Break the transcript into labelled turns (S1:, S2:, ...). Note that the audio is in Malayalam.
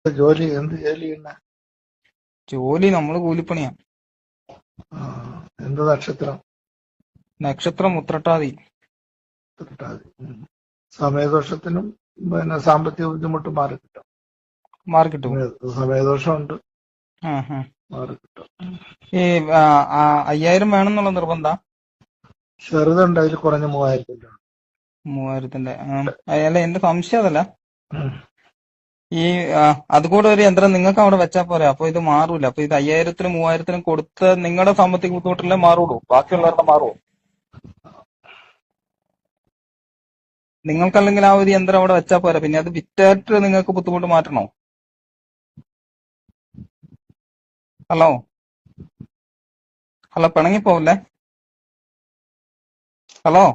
S1: ജോലി എന്ത് ജോലി ചെയ്യുന്ന?
S2: ജോലി നമ്മള് കൂലിപ്പണിയാ.
S1: ആ, എന്ത് നക്ഷത്രം?
S2: നക്ഷത്രം ഉത്രട്ടാതി.
S1: തൊട്ടാതി. സമയദോഷത്തിനും പിന്നെ സാമ്പത്തിക ബുദ്ധിമുട്ട് മാറി കിട്ടും.
S2: മാർക്ക് കിട്ടും.
S1: സമയദോഷമുണ്ട്,
S2: ആ ആ.
S1: മാറി കിട്ടും.
S2: ഈ 5000 വേണമെന്നുള്ള നിർബന്ധ?
S1: ചെറുതുണ്ട്, അതിൽ കുറഞ്ഞ 3000
S2: 3000-ന്റെ. അല്ല, എന്റെ സംശയം അതല്ല.
S1: ഉം.
S2: ഈ അതുകൂടെ ഒരു യന്ത്രം നിങ്ങൾക്ക് അവിടെ വെച്ചാൽ പോരെ, അപ്പൊ ഇത് മാറൂല. അപ്പൊ ഇത് 5000-നും 3000-നും കൊടുത്ത് നിങ്ങളുടെ സാമ്പത്തിക ബുദ്ധിമുട്ടില്ലേ മാറുള്ളൂ, ബാക്കിയുള്ളവരുടെ മാറുമോ? നിങ്ങൾക്കല്ലെങ്കിൽ ആ ഒരു യന്ത്രം അവിടെ വെച്ചാൽ പോരാ, പിന്നെ അത് വിറ്റായിട്ട് നിങ്ങൾക്ക് ബുദ്ധിമുട്ട് മാറ്റണോ? ഹലോ ഹലോ, പിണങ്ങിപ്പോവല്ലേ? ഹലോ.